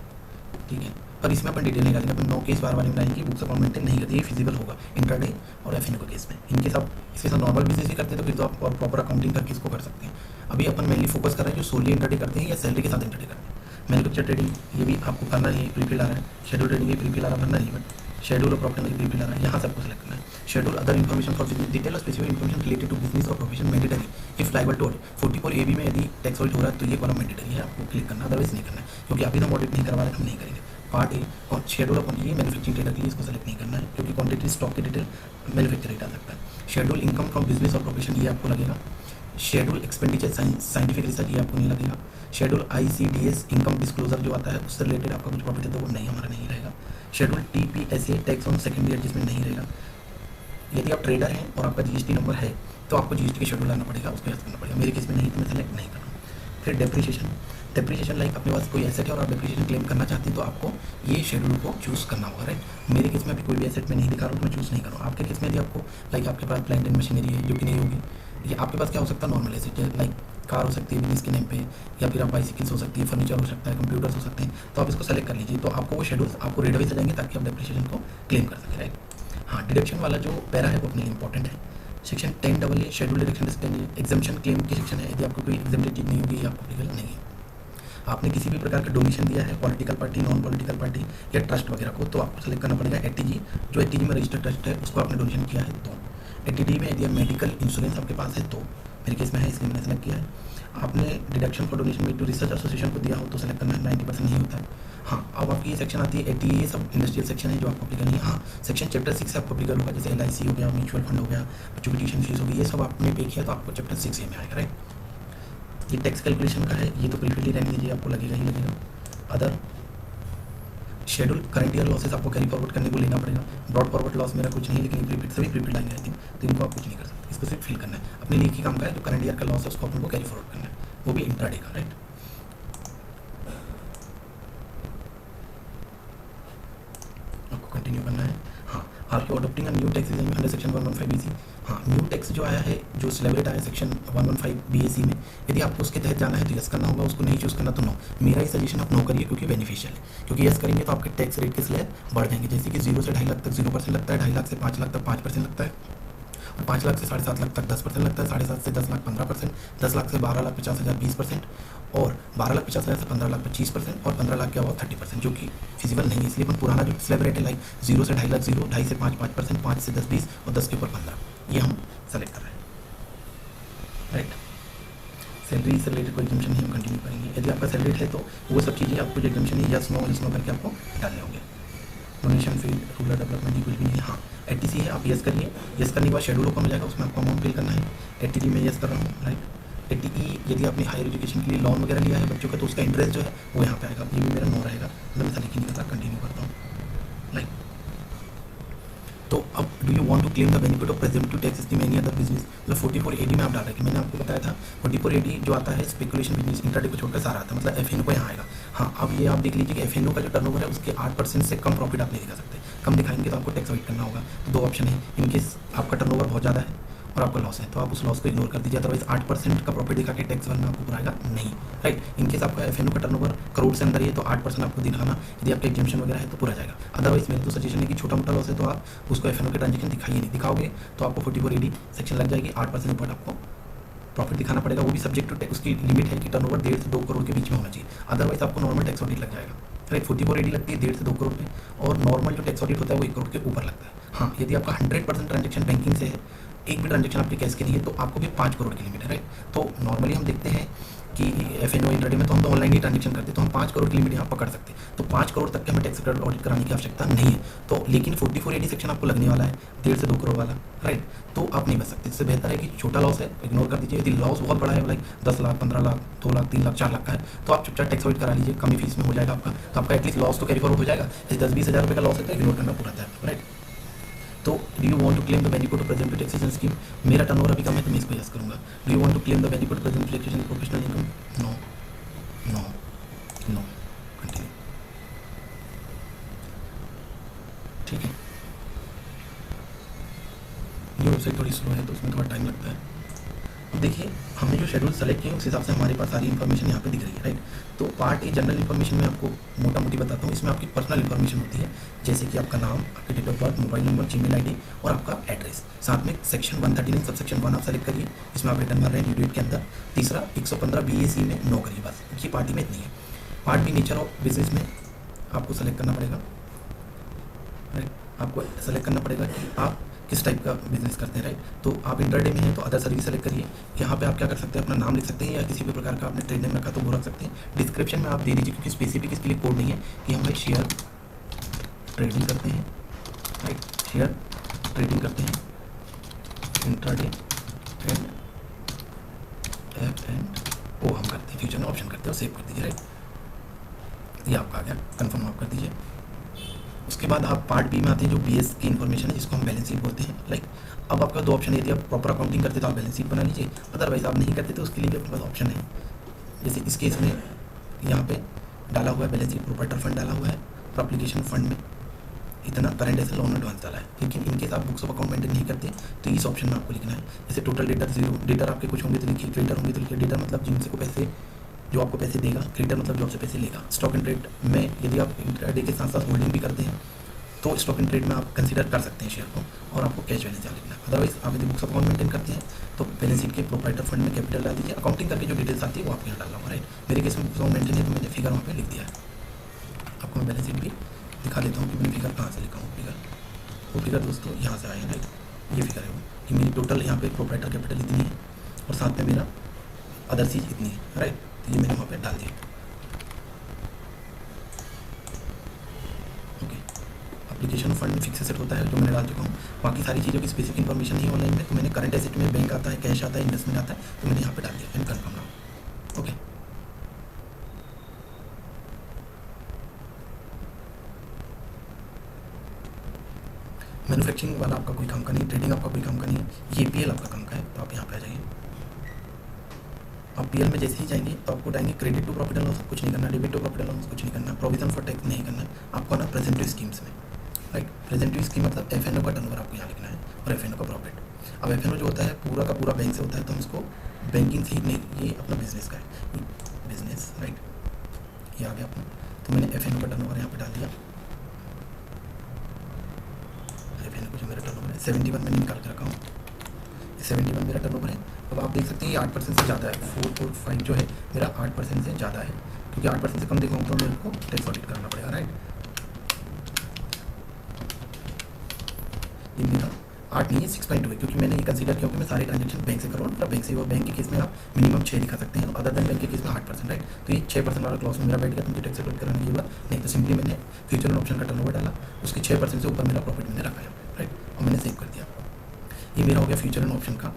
ठीक है। पर इसमें अपन डिटेल नहीं डालेंगे, अपन 9 केस बार बार निगरानी की बुक्स अकाउंट मेंटेन नहीं करते, ये फिजिबल होगा इंटरडे और FNO के केस में। इनके साथ इसके साथ नॉर्मल बिजनेस भी करते हैं तो फिर तो आप और प्रॉपर अकाउंटिंग करके इसको कर सकते हैं। अभी अपन मेनली फोकस कर रहे हैं जो सोली इंटरडे करते हैं या सैलरी के साथ इंटरडे करते हैं। मैन्युफैक्चर ट्रेडिंग ये भी आपको करना है, प्रीफील्ड आ रहा है। शेड्यूल ट्रेडिंग ये प्रीफील्ड आ रहा भरना नहीं, बट शेड्यूल और प्रॉफिट एंड लॉस प्रीफील्ड आ रहा है, यहाँ से आपको सेलेक्ट करना है। Schedule other information for business detail और specific information related to business और profession mandatory if liable to 44AB में यदि टैक्स ऑडिट हो रहा है तो ये कॉलम मैंडेटरी है, आपको क्लिक करना, अदरवाइज नहीं करना है, क्योंकि अभी हम ऑडिट नहीं करवा रहे, हम नहीं करेंगे। पार्ट ए और शेड्यूल ऑफ ये मैन्युफैक्चरिंग ट्रेडर के लिए इसको सेलेक्ट नहीं करना है, क्योंकि क्वांटिटी स्टॉक की डिटेल मैन्युफैक्चर रेट आ सकता है। शेड्यूल इनकम फ्रॉम बिजनेस और प्रोफेशन ये आपको लगेगा। शेड्यूल एक्सपेंडिचर साइंटिफिक रिसर्च ये आपको नहीं लगेगा। शेड्यूल ICDS इनकम डिस्क्लोजर जो आता है उससे रिलेटेड आपका कुछ प्रॉफिट है तो वो नहीं, हमारा नहीं रहेगा। Schedule TPSA tax on secondary adjustment नहीं रहेगा। यदि आप ट्रेडर हैं और आपका GST नंबर है तो आपको GST के शेड्यूल लाना पड़ेगा, उसको याद करना पड़ेगा। मेरे केस में नहीं तो मैं सेलेक्ट नहीं कर रहा हूँ। फिर डेप्रिसिएशन लाइक अपने पास कोई एसेट है और आप डेप्रिसिएशन क्लेम करना चाहते हैं तो आपको ये शेड्यूल को चूज़ करना होगा, राइट। मेरे केस में अभी कोई भी एसेट में नहीं दिखा रहा हूँ तो मैं चूज़ नहीं कर रहा हूँ। आपके केस में यदि आपको लाइक आपके पास प्लांट एंड मशीनरी है जो कि नहीं होगी, ये आपके पास क्या हो सकता है नॉर्मल एसेट है, लाइक कार हो सकती है बिजनेस के नेम पे, या फिर आप बाइसिकल्स हो सकती है, फर्नीचर हो सकता है, कंप्यूटर्स हो सकते हैं, तो आप इसको सेलेक्ट कर लीजिए, तो आपको वो शेड्यूल्स आपको रेट वाइज जाएंगे ताकि आप डेप्रिसिएशन को क्लेम कर सकें, राइट। हाँ, डिडक्शन वाला जो पैरा है वो अपने लिए इंपॉर्टेंट है। Section 10AA schedule deduction exemption claim की सेक्शन है, यदि आपको कोई एग्जाम्पटेड चीज नहीं होगी, आपको एप्लीकेबल नहीं है। आपने किसी भी प्रकार का डोनेशन दिया है political party, non political party या ट्रस्ट वगैरह को, तो आपको सेलेक्ट करना पड़ेगा ATG, जो ATG में रजिस्टर्ड ट्रस्ट है उसको आपने डोनेशन किया है तो। ATD में यदि मेडिकल इंश्योरेंस आपके पास है तो, मेरे केस में है इसलिए मैंने सेलेक्ट किया है। आपने डिडक्शन फॉर डोनेशन में टू रिसर्च एसोसिएशन को दिया हो तो सेलेक्ट करना है, 90% नहीं होता है। हाँ, अब आपकी ये सेक्शन आती है 80, ये सब इंडस्ट्रियल सेक्शन है जो आपको अप्लीकेबल नहीं है। हाँ, सेक्शन चैप्टर 6 से आपको अप्लीकेबल होगा, जैसे LIC हो गया, म्यूचुअल फंड हो गया, बच्चों की ट्यूशन फीस होगी, ये सब आपने पे किया तो आपको चैप्टर 6 में आएगा, राइट। ये टैक्स कैलकुलेशन का है, ये तो प्रीफील्ड रहने दीजिए, आपको लगेगा ही लगेगा। Other schedule current year losses आपको कैरी फॉरवर्ड करने को लेना पड़ेगा। ब्रॉड फॉरवर्ड लॉस मेरा कुछ नहीं, लेकिन प्रीफील्ड सभी प्रीफील्ड आएंगे आई थिंक, तो इनको आप कुछ नहीं कर सकते, इसको सिर्फ फिल करना है। अपने लिए की काम का है, जो करंट ईयर का लॉस है उसको अपन को कैरी फॉरवर्ड करना है, वो भी इंट्राडे का, राइट। आपको कंटिन्यू करना है। हाँ, आपको adopting a new tax under section 115BC। हाँ, न्यू टैक्स जो आया है, जो सिलेबरेट आया सेक्शन 115BAC में, यदि आपको उसके तहत जाना है तो यस करना होगा, उसको नहीं चूज़ करना तो नो। मेरा ही सजेशन आप नो करिए, क्योंकि बेनिफिशियल है, क्योंकि यस करेंगे तो आपके टैक्स रेट के स्लैब बढ़ जाएंगे। जैसे कि 0 से 2.5 लाख तक 0% लगता है, 2.5 लाख से 5 लाख तक 5% लगता है, और 5 लाख से 7.5 लाख तक 10% लगता है, 7.5 से 10 लाख 15%, 10 लाख से 12,50,000 20%, और 12,50,000 से 15 लाख 25%, और 15 लाख के अबाव 30%, जो कि फिजिबल नहीं है। इसलिए अपन पुराना जो स्लैब रेट है, लाइक 0 से 2.5 लाख 0, 2.5 से 5 5%, 5 से 10 20, और 10 के ऊपर 15, ये हम सेलेक्ट कर रहे हैं, राइट। सैलरी से रिलेटेड कोई एग्जाम्पशन नहीं हम कंटिन्यू करेंगे। यदि आपका सैलरी है तो वो सब चीज़ें आपको जो एग्जाम्पशन है यस नो करके आपको डालने होंगे। डोनेशन फील्ड, रूरल डेवलपमेंट की कुछ भी नहीं है। हाँ, ATC है, आप यस करिए, यस करने के बाद शेड्यूल ओपन हो जाएगा, उसमें आपको अमाउंट फिल करना है। ATD में यस कर रहा हूँ, राइट। ATE यदि आपने हायर एजुकेशन के लिए लोन वगैरह लिया है बच्चों का, तो उसका इंटरेस्ट जो है वो यहाँ पे आएगा, ये भी मेरा नो रहेगा, मतलब मैं सेलेक्ट नहीं करता, कंटिन्यू करता हूँ, राइट। तो अब do you want to claim the benefit of presumptive tax system any other business, मतलब 44AD में आप डाल रहे, मैंने आपको बताया था 44AD जो आता है स्पेकुलेशन बिजनेस इंट्राडे को छोड़कर सारा आता है, मतलब FNO को यहाँ आएगा। हाँ, अब ये आप देख लीजिए कि FNO का जो टर्नओवर है उसके 8% से कम प्रॉफिट आप नहीं दिखा सकते, कम दिखाएंगे तो आपको टैक्स अवॉइड करना होगा। तो 2 ऑप्शन है, इनकेस आपका टर्नओवर बहुत ज़्यादा है और आपका लॉस है तो आप उस लॉस को इग्नोर कर दीजिए, अदरवाइज 8% का प्रॉफिट दिखा के टैक्स भरना आपको पुराएगा नहीं, राइट। इनकेस आपका FNO का टर्नओवर करोड़ से अंदर है तो 8% आपको दिखाना, यदि आपका एग्जाम्पशन वगैरह है तो पूरा जाएगा। अदरवाइज मेरी तो सजेशन है कि छोटा मोटा लॉस है तो आप उसको FNO के ट्रांजेक्शन दिखाइए नहीं, दिखाओगे तो आपको 44AD सेक्शन लग जाएगी, 8% ऊपर आपको प्रॉफिट दिखाना पड़ेगा, वो भी सब्जेक्ट टू टैक्स। उसकी लिमिट है कि टर्नओवर 1.5 से 2 करोड़ के बीच में होना चाहिए, अदरवाइज आपको नॉर्मल टैक्स ऑडिट लग जाएगा, राइट। 44AD लगती है 1.5 से 2 करोड़ पे, और नॉर्मल जो टैक्स ऑडिट होता है वो 1 करोड़ के ऊपर लगता है। हाँ, यदि आपका 100% ट्रांजेक्शन बैंकिंग से है, एक भी ट्रांजेक्शन आपके कैश के नहीं है, तो आपको भी 5 करोड़ की लिमिट है, राइट। तो नॉर्मली हम देखते हैं कि FNO इंट्राडे में तो हम तो ऑनलाइन ही ट्रांजेक्शन करते हैं, तो हम 5 करोड़ की लिमिट यहाँ पकड़ सकते हैं। तो 5 करोड़ तक के हमें टैक्स ऑडिट कराने की आवश्यकता नहीं है। तो लेकिन 4480 सेक्शन आपको लगने वाला है 1.5 से 2 करोड़ वाला, राइट। तो आप नहीं बच सकते। इससे बेहतर है कि छोटा लॉस है इग्नोर कर दीजिए। यदि लॉस बहुत बड़ा है, लाइक 10 लाख, 15 लाख, 2 लाख, 3 लाख, 4 लाख का है, तो आप चुपचाप टैक्स ऑडिट करा लीजिए, कमी फीस में हो जाएगा आपका। तो आपका एटलीस्ट लॉस तो कैरी फॉरवर्ड हो जाएगा। जैसे 10-20 हज़ार रुपये का लॉस है तो इग्नोर करना पूरा था, राइट। तो do you want to claim the benefit of present taxation scheme? मेरा टर्नओवर अभी कम है तो मैं इसको यस करूंगा। Do you want to claim the benefit of present taxation professional income? No no no, continue. ठीक है, ये वेबसाइट थोड़ी स्लो है तो उसमें थोड़ा टाइम लगता है। अब देखिए हमने जो शेड्यूल सेलेक्ट किया उस हिसाब से हमारे पास सारी इन्फॉर्मेशन यहाँ पे दिख रही है, राइट। तो पार्ट ए जनरल इन्फॉर्मेशन में आपको मोटा मोटी बताता हूँ। इसमें आपकी पर्सनल इन्फॉर्मेशन होती है, जैसे कि आपका नाम, आपकी date of birth, mobile number, Gmail ID और आपका एड्रेस। साथ में सेक्शन 139 सब सेक्शन 1 आप सेलेक्ट करिए, इसमें आप रिटर्न मार रहे हैं ड्यू डेट के अंदर। तीसरा 115 BAC में नो करिए, बस ये पार्टी में इतनी है। Part be nature of business में आपको सेलेक्ट करना पड़ेगा, राइट। आपको सेलेक्ट करना पड़ेगा कि आप किस टाइप का बिजनेस करते हैं, राइट। तो आप इंटरडे में हैं तो अदर सर्विस सेलेक्ट करिए। यहाँ पे आप क्या कर सकते हैं, अपना नाम लिख सकते हैं या किसी भी प्रकार का आपने ट्रेड नेम रखा तो वो रख सकते हैं। डिस्क्रिप्शन में आप दे दीजिए, क्योंकि स्पेसिफिक इसके लिए कोड नहीं है कि हम शेयर ट्रेडिंग करते हैं, राइट। शेयर ट्रेडिंग करते हैं इंट्राडे एंड FNO हम करते हैं, फ्यूचर में ऑप्शन करते हैं और सेव कर दीजिए, राइट। ये आपका आ गया, कन्फर्म आप कर दीजिए। उसके बाद आप पार्ट बी में आते हैं जो BS की इन्फॉर्मेशन है, जिसको हम बैलेंस शीट बोलते हैं, लाइक। अब आपका 2 ऑप्शन है, यदि आप प्रॉपर अकाउंटिंग करते तो आप बैलेंस शीट बना लीजिए, अदरवाइज आप नहीं करते तो उसके लिए भी आपके पास ऑप्शन है। जैसे इस केस में यहाँ पे डाला हुआ है बैलेंस शीट, प्रोप्राइटर फंड डाला हुआ है और एप्लीकेशन फंड में इतना करंट एसेट लोन एडवांस डाला है। लेकिन इनकेस आप बुक्स ऑफ अकाउंट मेंटेन नहीं करते तो इस ऑप्शन में आपको लिखना है। जैसे टोटल डेटर 0, डेटर आपके कुछ होंगे तो लिखिए, क्रेडिटर होंगे तो लिखिए। डेटर मतलब जिनसे को पैसे, जो आपको पैसे देगा, क्रेडिटर मतलब जो आपसे पैसे लेगा। स्टॉक एंड ट्रेड में यदि आप इंट्राडे के साथ साथ होल्डिंग भी करते हैं तो स्टॉक एंड ट्रेड में आप कंसीडर कर सकते हैं शेयर को, और आपको कैश बैलेंस यहाँ लिखना है। अदरवाइज आप यदि बुक्स ऑफ अकाउंट मेंटेन करते हैं तो बैलेंस शीट के प्रोप्राइटर फंड में कैपिटल डाल दीजिए। अकाउंटिंग करके जो डिटेल्स आती है वो आपको यहाँ डालना होगा, राइट। मेरे केस में बुक्स ऑफ मेंटेन है तो मैंने फिगर वहाँ पे लिख दिया है। आपको मैं बैलेंस शीट भी दिखा देता हूँ कि मैंने फिगर कहाँ से लिखा हूँ। वो फिगर दोस्तों यहाँ से आए हैं, राइट। ये फिगर है वो कि मेरी टोटल यहाँ पे प्रोप्राइटर कैपिटल इतनी है और साथ में मेरा अदर चीज़ इतनी है, राइट। तो ये मैंने वहाँ पे डाल दिया। एप्लीकेशन फंड फिक्स एसेट होता है जो मैंने डाल चुका हूँ। बाकी सारी चीज़ों की स्पेसिफिक इन्फॉर्मेशन नहीं है ऑनलाइन में, तो मैंने करंट एसेट में बैंक आता है, कैश आता है, इन्वेस्टमेंट आता है, तो मैंने यहाँ पे डाल दिया and confirm now, okay. Manufacturing वाला आपका कोई काम का नहीं, ट्रेडिंग आपका कोई काम का नहीं है, ये PL आपका काम का है। तो आप यहाँ पे आ जाइए। आप PL में जैसे ही जाएंगे तो आपको डालेंगे credit to profit and loss, कुछ नहीं करना। Debit to profit and loss, कुछ नहीं करना। प्रोविजन फॉर टैक्स नहीं करना। आपको ना प्रेजेंटिव स्कीम्स में, राइट। प्रेजेंटिव स्कीम मतलब FNO का टर्नओवर आपको यहाँ लिखना है और FNO का प्रॉफिट। अब FNO जो होता है पूरा का पूरा बैंक से होता है, तो हम इसको बैंकिंग से ही नहीं, ये अपना बिजनेस का है, बिजनेस, राइट। ये आ गया अपना। तो मैंने FNO का टर्नओवर यहाँ पे डाल दिया। FNO का जो मेरा टर्नओवर है 71 मैंने निकाल के रखा हूँ, 71 मेरा टर्नओवर है। अब आप देख सकते हैं ये 8% से ज़्यादा है। 445 जो है मेरा 8% से ज़्यादा है, क्योंकि 8% से कम देखूँ तो मेरे को टैक्स ऑडिट करना पड़ेगा, राइट। ये मेरा 8 नहीं है 6.2 है, क्योंकि मैंने ये कंसीडर किया कि मैं सारे ट्रांजेक्शन बैंक से करूँ, मतलब बैंक से। और बैंक के केस में आप मिनिमम 6 दिखा सकते हैं, अदर देन बैंक के केस में 8%, राइट। तो ये 6% वाला क्लॉज में मेरा बैठ गया, तो मुझे टैक्स ऑडिट कराने की जरूरत नहीं। तो सिंपली मैंने फ्यूचर ऑप्शन का टर्नओवर डाला, उसके 6% से ऊपर मेरा प्रॉफिट मैंने रखा है, राइट, और मैंने सेव कर दिया। ये मेरा हो गया फ्यूचर एंड ऑप्शन का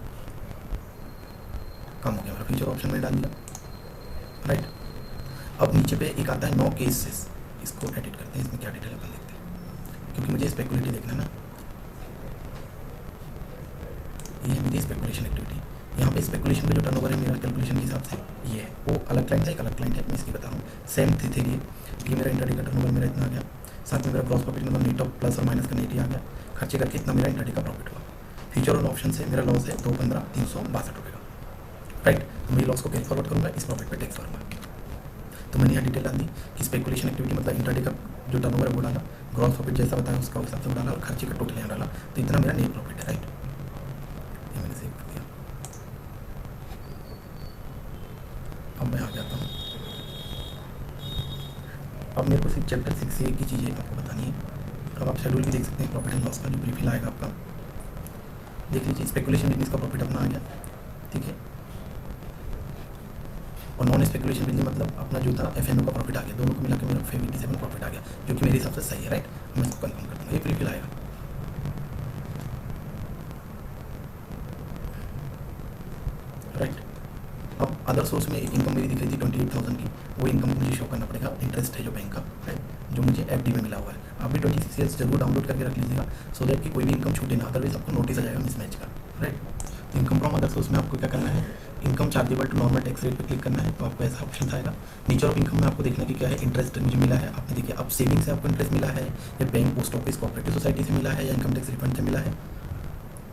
काम हो गया। मेरा फ्यूचर ऑप्शन में डाल दिया, राइट। अब नीचे पे एक आता है नो केसेस, इसको एडिट करते हैं। इसमें क्या डिटेल अपन देखते हैं, क्योंकि मुझे स्पेकुलेटिव देखना ना। ये है मेरी स्पेकुलेशन एक्टिविटी। यहाँ पे स्पेकुलेशन का जो टर्नओवर है मेरा कैलकुलेशन के हिसाब से ये है। वो अलग क्लाइंट है, एक अलग क्लाइंट है, मैं इसकी बता रहा हूँ। सेम थी ये मेरा इंटरडे का टर्नओवर मेरा इतना आ गया। साथ में मेरा ग्रॉस प्रॉफिट मतलब नेट ऑफ प्लस और माइनस का नेट ही आ गया। खर्चे करके इतना मेरा इंटरडे का प्रॉफिट हुआ। फ्यूचर और ऑप्शन से मेरा लॉस है 215,362 रुपये का, राइट। तो मैं लॉस को कैरी फॉरवर्ड करूँगा, इस प्रॉफिट पे टैक्स भरूँगा। तो मैंने यहाँ डिटेल डाल दी कि स्पेकुलेशन एक्टिविटी मतलब इंटरडे का जो टर्नओवर है वो डाला, ग्रॉस प्रॉफिट जैसा बताया उसका हिसाब से वो डाला, और खर्चे का टोटल यहाँ डाला। तो इतना मेरा नेट प्रॉफिट है, राइट। ये मैंने सेव कर दिया। अब मैं आ जाता हूँ। अब मेरे को सिर्फ चैप्टर 6 से एक ही चीज़ें आपको बतानी है। अब आप शेड्यूल भी देख सकते हैं, प्रॉफिट एंड लॉस का जो ब्रीफिल आएगा आपका, देख लीजिए। स्पेकुलेशन बिजनेस का प्रॉफिट अपना आ गया, ठीक है। और नॉन स्पेकुलेशन बिजनेस मतलब अपना जो था FNO का प्रॉफिट आ गया, दोनों को मिला के मेरा 57 प्रॉफिट आ गया, जो कि मेरे हिसाब से सही है, राइट। मैं इसको कन्फर्म कर दूँगा, ये प्रीफिल आएगा, राइट। अब अदर सोर्स में एक इनकम मेरी दिख रही थी 28,000 की, वो इनकम मुझे शो करना पड़ेगा, इंटरेस्ट है जो बैंक का, राइट, जो मुझे FD में मिला हुआ है। आप भी 26 ईयर्स जरूर डाउनलोड करके रख लीजिएगा, सो दैट कि कोई भी इनकम छूटे ना, अदरवाइज आपको नोटिस आ जाएगा मिसमैच का, right. Income from other source में आपको क्या करना है, income chargeable to normal tax rate पे क्लिक करना है, तो आपको ऐसा ऑप्शन आएगा। नेचर ऑफ इनकम में आपको देखना कि क्या है, इंटरेस्ट मुझे मिला है, आपने देखिए अब सेविंग से आपको इंटरेस्ट मिला है, या bank, post office, cooperative society से मिला है, या इनकम टैक्स रिफंड से मिला है।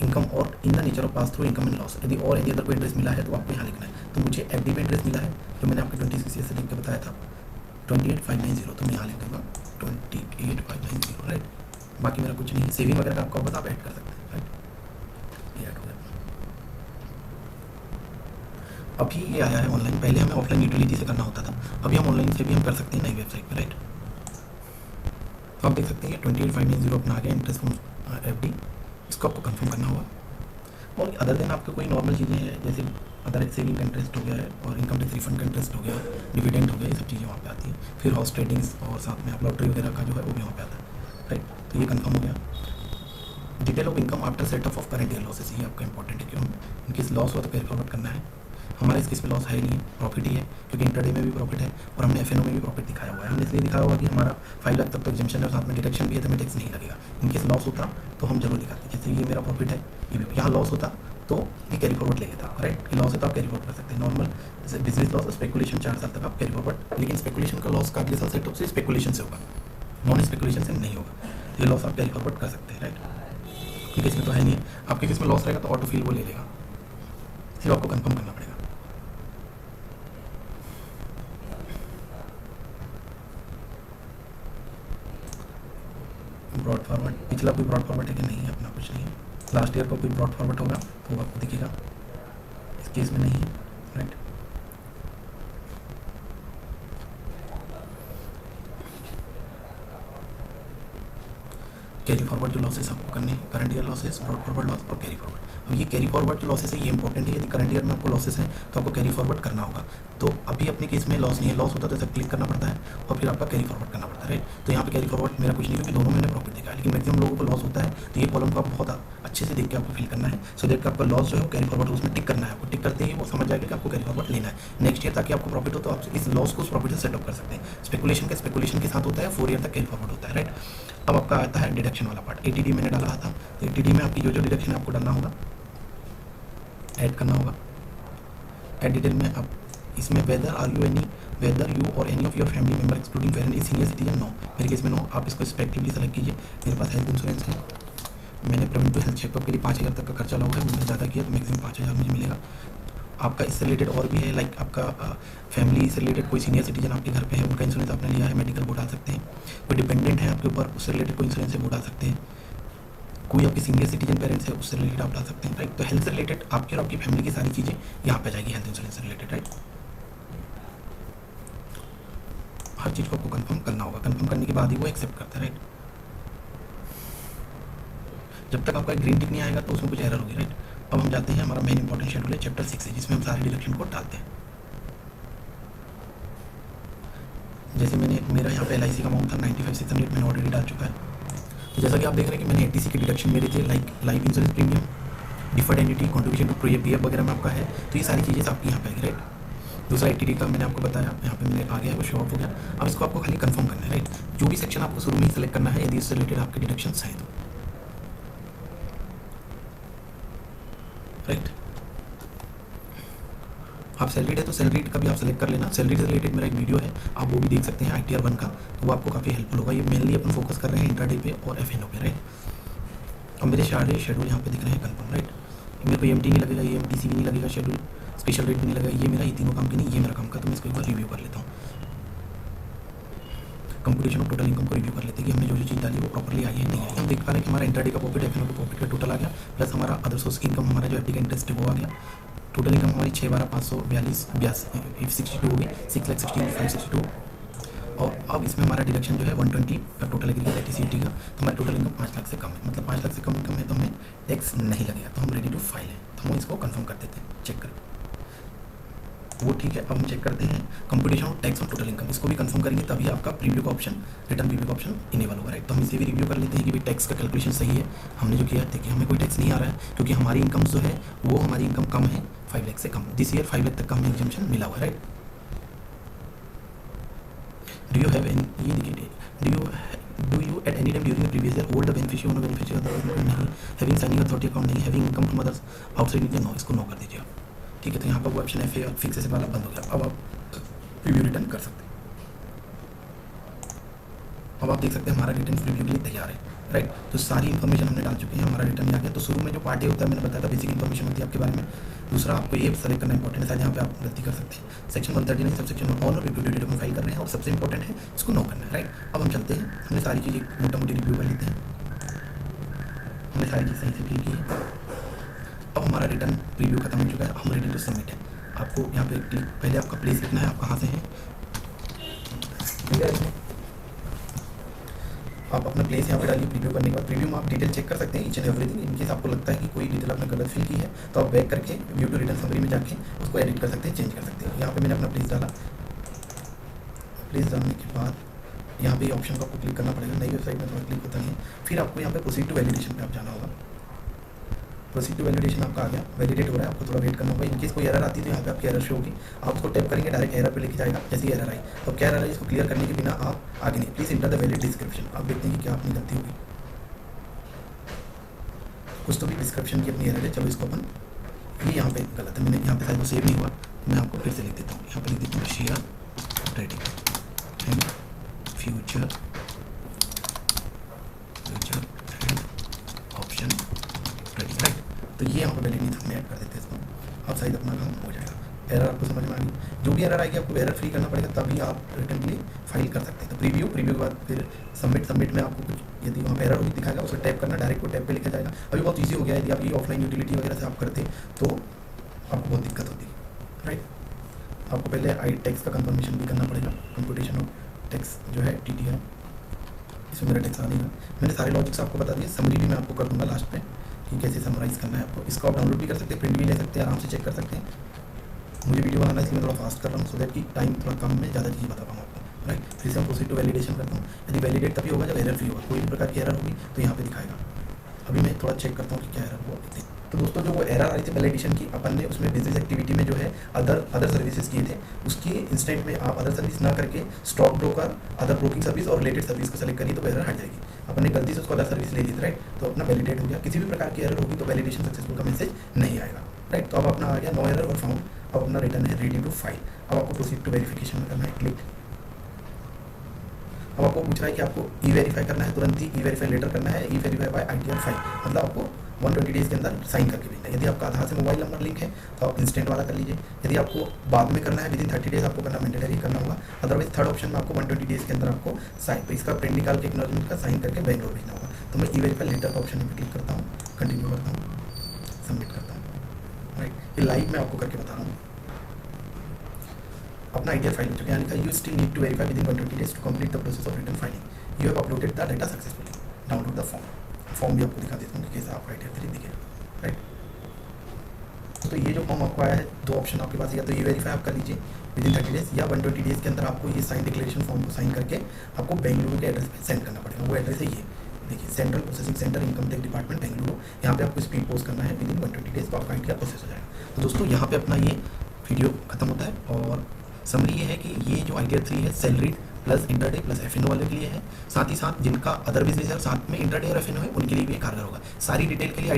इनकम और in the nature of pass through income and loss, यदि और यदि अदर कोई इंटरेस्ट मिला है तो आपको यहाँ लिखना है। तो मुझे FD पे इंटरेस्ट मिला है, जो मैंने आपको 26 ईयर से लिख के बताया था 28,590, तो मैं यहाँ लिख दूँगा 28,590, राइट। बाकी मेरा कुछ नहीं है, सेविंग वगैरह का आपको बस आप ऐड कर सकते हैं, राइट। ये ऐड हो गया। अभी ये आया है ऑनलाइन, पहले हमें ऑफलाइन यूटिलिटी से करना होता था, अभी हम ऑनलाइन से भी हम कर सकते हैं नई वेबसाइट पर, राइट। तो आप देख सकते हैं 28,590 अपना आ गया इंटरेस्ट फ्रॉम FD, इसको आपको कंफर्म करना होगा। और अदर देन आपको कोई नॉर्मल चीज़ें हैं, जैसे अदर सेविंग का इंटरेस्ट हो गया है, और इनकम टैक्स रिफंड का इंटरेस्ट हो गया, डिविडेंड हो गया, ये सब चीज़ें वहाँ पे आती हैं। फिर हाउस ट्रेडिंग्स और साथ में आप लॉटरी वगैरह का जो है वो भी वहाँ पे आता है, राइट। तो ये कंफर्म हो गया। Detail of income after setup of current year losses, ये आपका इंपॉर्टेंट है, क्यों, इनकेस लॉस हो तो कैरी फॉरवर्ड करना है। हमारा इस केस में लॉस है नहीं, प्रॉफिट ही है, क्योंकि इंटरडे में भी प्रॉफिट है और हमने FNO में भी प्रॉफिट दिखाया हुआ है। हमने इसलिए दिखाया हुआ कि हमारा 5 लाख तक तो एग्जेम्पशन है और साथ में डिडक्शन भी है, तो हमें टैक्स नहीं लगेगा। इनकेस लॉस होता तो हम जरूर दिखाते, जैसे ये मेरा प्रॉफिट है, ये यहाँ लॉस होता तो ये कैरी फॉरवर्ड ले लेता, राइट। लॉस है तो आप कैरी फॉरवर्ड कर सकते हैं, नॉर्मल जैसे बिजनेस लॉस, स्पेकुलेशन 4 साल तक आप कैरी फॉरवर्ड, लेकिन स्पेकुलेशन का लॉस का अगले साल सेटअप से स्पेकुलेशन से होगा, नॉन स्पेकुलेशन से नहीं होगा। ये लॉस आप कैरी फॉरवर्ड कर सकते हैं, राइट। आपके केस में तो है नहीं, आपके केस में लॉस रहेगा तो ऑटो फिल वो ले लेगा, सिर्फ आपको कंफर्म करना पड़ेगा। ब्रॉड फॉरवर्ड, पिछला कोई ब्रॉड फॉरवर्ड है कि नहीं है, अपना कुछ नहीं है। लास्ट ईयर का कोई ब्रॉड फॉरवर्ड होगा तो आपको दिखेगा, इस केस में नहीं है, राइट। कैरी फॉरवर्ड जो लॉसेस आपको करने हैं, current year losses, brought forward loss और कैरी फॉरवर्ड। अब ये कैरी फॉरवर्ड जो लॉसेस है ये इंपॉर्टेंट है, यदि करंट ईयर में आपको लॉसेस हैं तो आपको कैरी फॉरवर्ड करना होगा। तो अभी अपने केस में लॉस नहीं है, लॉस होता तो सब क्लिक करना पड़ता है और फिर आपका कैरी फॉरवर्ड करना पड़ता है, राइट। तो यहाँ पे कैरी फॉरवर्ड मेरा कुछ नहीं, क्योंकि दोनों मैंने प्रॉफिट देखा है, लेकिन मैक्सिमम लोगों को लॉस होता है, तो ये कॉलम को आप बहुत अच्छे से देख के आपको फिल करना है, सो दैट आपका लॉस जो है कैरी फॉरवर्ड उसमें टिक करना है, आपको टिक करते ही वो समझ जाएगा कि आपको कैरी फॉरवर्ड लेना है नेक्स्ट ईयर, ताकि आपको प्रॉफिट हो तो आप इस लॉस को उस प्रॉफिट से सेटअप कर सकते हैं। स्पेकुलेशन के साथ होता है, 4 ईयर तक कैरी फॉरवर्ड होता है, राइट। अब आपका आता है डिडक्शन वाला पार्ट, ATD मैंने डाला था, तो ATD में आपकी जो डिडक्शन आपको डालना होगा, ऐड करना होगा। एड डिटेल में आप इसमें whether you or any of your family member excluding parent is senior citizen, no, मेरे केस में नो, आप इसको रिस्पेक्टिवली सेलेक्ट कीजिए। मेरे पास हेल्थ इंश्योरेंस है, मैंने प्रिवेंटिव हेल्थ चेकअप के लिए 5,000 तक का खर्चा लगा है, मैंने ज़्यादा किया तो मैक्सिमम 5,000 मुझे मिलेगा। आपका इससे रिलेटेड और भी है, लाइक आपका फैमिली से रिलेटेड कोई सीनियर सिटीजन आपके घर पे है, उनका इंश्योरेंस आपने लिया है, मेडिकल वो डाल सकते हैं। कोई डिपेंडेंट है आपके ऊपर, उससे रिलेटेड कोई इंश्योरेंस है वो डाल सकते हैं। कोई आपके सीनियर सिटीजन पेरेंट्स है उससे रिलेटेड आप डाल सकते हैं, राइट। तो हेल्थ से रिलेटेड आपकी और आपकी फैमिली की सारी चीज़ें यहाँ पे जाएगी, हेल्थ इंश्योरेंस से रिलेटेड, राइट। हर चीज़ को आपको कंफर्म करना होगा, कंफर्म करने के बाद ही वो एक्सेप्ट करता है, राइट। जब तक आपका ग्रीन टिक नहीं आएगा तो उसमें कुछ एरर होगी, राइट। अब हम जाते हैं, हमारा मेन इंपॉर्टेंट शेड्यूल है चैप्टर 6 है, जिसमें हम सारे डिडक्शन कोड डालते हैं। जैसे मेरा यहाँ पे LIC का अमाउंट था 95,600, मैंने ऑलरेडी डाल चुका है। तो जैसा कि आप देख रहे हैं कि मैंने ATC के डिडक्शन मेरे थे, like life insurance premium, deferred annuity, contribution to PF वगैरह में आपका है, तो ये सारी चीज़ें आपकी यहाँ पे आएगी, राइट। दूसरा ATD का मैंने आपको बताया, यहाँ पे मेरे आ गया है, वो शो ऑफ हो गया। अब इसको आपको खाली कंफर्म करना है, राइट। जो भी सेक्शन आपको शुरू में ही सेलेक्ट करना है, यदि इससे रिलेटेड आपके डिडक्शन हैं तो, राइट। आप सैलरीड है तो सैलरीड का भी आप सेलेक्ट कर लेना। सैलरी से रिलेटेड मेरा एक वीडियो है, आप वो भी देख सकते हैं ITR 1 का, तो वो आपको काफ़ी हेल्पफुल होगा। ये मेनली अपन फोकस कर रहे हैं इंट्राडे पे और FNO पे, राइट। अब मेरे सारे शेड्यूल यहाँ पे दिख रहे हैं कंफर्म, राइट। मेरे को EMT नहीं लगेगा, ये MTC भी नहीं लगेगा, शेड्यूल स्पेशल रेट भी नहीं लगेगा, ये मेरा ये तीनों काम की नहीं, ये मेरा काम का, तो मैं इसको एक बार रिव्यू कर लेता हूँ। कंप्यूटेशन ऑफ टोटल इनकम को रिव्यू कर लेते हैं कि हमने जो चीज़ डाली वो प्रॉपर्ली आई है नहीं आई। हम देख पा रहे हैं कि हमारा इंट्राडे का प्रॉफिट, FNO का प्रॉफिट का टोटल आ गया, प्लस हमारा अदर सोर्स की इनकम, हमारा जो FD का इंटरेस्ट है वो आ गया। टोटल इनकम हमारी 6,12,542 62 हो गई, 6,16,562। और अब इसमें हमारा डिडक्शन जो है 120 का टोटल लगेगा ATC का, तो हमारा टोटल इनकम 5 लाख से कम है, मतलब 5 लाख से कम इनकम है तो हमें टैक्स नहीं लगेगा, तो हम रेडी टू फाइल है, तो हम इसको कंफर्म कर देते हैं, चेक करें। वो ठीक है। अब हम चेक करते हैं computation of tax on total income, इसको भी कंफर्म करेंगे तभी आपका प्रीव्यू का ऑप्शन, रिटर्न प्रीव्यू का ऑप्शन इनेबल होगा, राइट। तो हम इसे भी रिव्यू कर लेते हैं कि भाई टैक्स का कैलकुलेशन सही है। हमने जो किया, देखिए हमें कोई टैक्स नहीं आ रहा है क्योंकि हमारी इनकम जो है वो हमारी इनकम कम है, 5 लाख से कम। दिस ईयर 5 लाख तक का हमें एग्जाम्पशन मिला हुआ है, right. Do you have any, ये देखिए, do you at any time during the previous year hold the beneficiary on beneficiary नहीं, हैविंग साइनिंग अथॉरिटी अकाउंट नहीं, having income from others outside India, no, इसको no कर दीजिए आप, ठीक है। तो यहाँ पर वो ऑप्शन है फिक्स से वाला बंद हो गया। अब आप प्रीव्यू रिटर्न कर सकते हैं। अब आप देख सकते हैं हमारा रिटर्न प्रीव्यू के लिए तैयार है, राइट। तो सारी इन्फॉर्मेशन हमने डाल चुके हैं, हमारा रिटर्न आ गया। तो शुरू में जो पार्ट ए होता है मैंने बताया था, बेसिक इन्फॉर्मेशन होती है आपके बारे में। दूसरा आपको ये सेलेक्ट करना इंपॉर्टेंट है, शायद यहाँ पे आप गलती कर सकते हैं। सेक्शन 139 सब सेक्शन ऑन और रिव्यू डेटा फाइल कर रहे हैं और सबसे इंपॉर्टेंट है इसको नो करना है, राइट। अब हम चलते हैं, हमने सारी चीज़ें मोटा मोटी रिव्यू कर लेते हैं, हमने सारी चीज़ सही से फिल की है। अब हमारा रिटर्न प्रीव्यू खत्म हो चुका है, हम रेडी टू सबमिट है। आपको यहाँ पे क्लिक, पहले आपका प्लेस लिखना है, आप कहाँ से हैं, आप अपना प्लेस यहाँ पे डालिए। प्रीव्यू करने के बाद प्रीव्यू में आप डिटेल चेक कर सकते हैं, each and everything. In case आपको लगता है कि कोई डिटेल आपने गलत फिल की है तो आप बैक करके व्यू टू रिटर्न समरी में जाके उसको एडिट कर सकते हैं, चेंज कर सकते हैं। यहाँ पे मैंने अपना प्लेस डाला, प्लेस डालने के बाद यहाँ पे ऑप्शन को आपको क्लिक करना पड़ेगा, नई वेबसाइट में थोड़ा क्लिक होता नहीं है। फिर आपको यहाँ पे प्रोसीड टू वैलिडेशन पे आप जाना होगा। प्रोसीड टू वैलिडेशन आपका आ गया, वैलिडेट हो रहा है, आपको थोड़ा वेट करना होगा। इनकेस कोई एरर आती है तो यहाँ पे आपकी एरर शो होगी, आप उसको टैप करेंगे, डायरेक्ट एरर पे लेके जाएगा। जैसे ही एरर आई तो क्या एरर है, इसको क्लियर करने के बिना आप आगे नहीं। Please enter the valid description, आप देखते हैं कि क्या अपनी गलती होगी, कुछ तो भी डिस्क्रिप्शन की अपनी एरर है। चलो इसको अपन, ये यहाँ पे गलत है, मैंने यहाँ पे शायद वो सेव नहीं हुआ, मैं आपको फिर से लिख देता हूँ। यहाँ पे लिख देता हूँ share ready and future and option ready, right. तो ये यहाँ पर वैलिड नहीं था, हम ऐड कर देते हैं इसको, अब शायद अपना काम हो जाएगा। एरर आपको समझ में आ गई, जो भी एरर आएगी आपको एरर फ्री करना पड़ेगा, तभी आप रिटर्न के लिए फाइल कर सकते हैं। तो प्रीव्यू के बाद फिर सबमिट में आपको कुछ, यदि वहाँ पर एरर होगी दिखाएगा, उसको टैप करना, डायरेक्ट वो टैप पे लिखा जाएगा। अभी बहुत ईजी हो गया है, यदि आप ये ऑफलाइन यूटिलिटी वगैरह से आप करते तो आपको बहुत दिक्कत होती, राइट। आपको पहले आई टैक्स का कंफर्मेशन भी करना पड़ेगा, कंप्यूटेशन ऑफ टैक्स जो है TTI, इसमें मेरा टैक्स आ नहीं, मैंने सारे लॉजिक्स आपको बता दिए। समरी भी मैं आपको कर दूंगा लास्ट में कि कैसे समराइज करना है आपको। इसको आप डाउनलोड भी कर सकते हैं, प्रिंट भी ले सकते हैं, आराम से चेक कर सकते हैं। मुझे वीडियो बनाना है इसलिए मैं थोड़ा फास्ट कर रहा हूँ, सो दैट कि टाइम थोड़ा कम में ज़्यादा चीज़ें बता पाऊँ आपको, राइट। फिर से हम प्रोसीड टू वैलिडेशन करता हूँ। यदि वैलिडेट तभी होगा जब एरर फ्री होगा, कोई भी प्रकार की एरर होगी तो यहाँ पे दिखाएगा। अभी मैं थोड़ा चेक करता हूँ कि क्या एरर हुआ। तो दोस्तों जो वो एरर आ रही थी वैलिडेशन की, अपन ने उसमें बिजनेस एक्टिविटी में जो है अदर सर्विसेज किए थे, उसके इंस्टेंट में आप अदर सर्विस ना करके stock broker, other broking service और रिलेटेड सर्विस को सेलेक्ट करिए तो एरर हट जाएगी। अपन ने गलती से उसको अदर सर्विस ले ली थी, राइट। तो अपना वैलिडेट हो गया। किसी भी प्रकार की एरर होगी तो वैलिडेशन सक्सेसफुल का मैसेज नहीं आएगा, राइट। तो अब अपना आ गया नो एरर और फाउंड। अब अपना रिटर्न है रेडी टू फाइल। अब आपको प्रोसीड टू वेरिफिकेशन में करना है क्लिक। अब आपको पूछ रहा है कि आपको ई-वेरीफाई करना है, तुरंत ही ई-वेरीफाई लेटर करना है, ई-वेरीफाई बाय ITR फाइल, मतलब आपको 120 डेज़ के अंदर साइन करके भेजना है। यदि आपका आधार से मोबाइल नंबर लिंक है तो आप इंस्टेंट वाला कर लीजिए। यदि आपको बाद में करना है, विदिन 30 डेज़ आपको करना मैंडेटरी करना होगा। अदरवाइज थर्ड ऑप्शन में आपको 120 डेज़ के अंदर आपको साइन, तो इसका प्रिंट निकाल के एक्नॉलेजमेंट का साइन करके बेंगलोर भेजना होगा। तो मैं ई-वेरीफाई लेटर का ऑप्शन में क्लिक करता हूँ, कंटिन्यू करता हूँ, सबमिट करता हूँ, राइट। ये लाइव मैं आपको करके बता रहा हूँ। अपना ITR फाइल हो चुका है, यानी कि you still need to verify within 120 days to complete the process of return filing. You have uploaded the data successfully, download the form भी आपको दिखा देता हूँ कि कैसे आपका ITR 3 दिखे, राइट। तो ये जो फॉर्म आपको आया है, दो ऑप्शन आपके पास, या तो ई-वेरीफाई आप कर लीजिए विदिन 30 डेज, या 120 डेज के अंदर आपको ये साइन डिक्लेरेशन फॉर्म को साइन करके आपको बेंगलुरु के एड्रेस पे सेंड करना पड़ेगा। वो एड्रेस है ये, देखिए, central processing centre, income tax department, Bengaluru. यहाँ पे आपको स्पीड पोस्ट करना है, विदिन 120 डेज तो आपका ITR प्रोसेस हो जाएगा। तो दोस्तों यहाँ पे अपना ये वीडियो खत्म होता है, और समरी ये है कि ये जो ITR 3 है salary plus intraday plus FNO वाले के लिए है, साथ ही साथ जिनका अदर बिजनेस है और साथ में इंटरडे और FNO है उनके लिए भी कारगर होगा। सारी डिटेल के लिए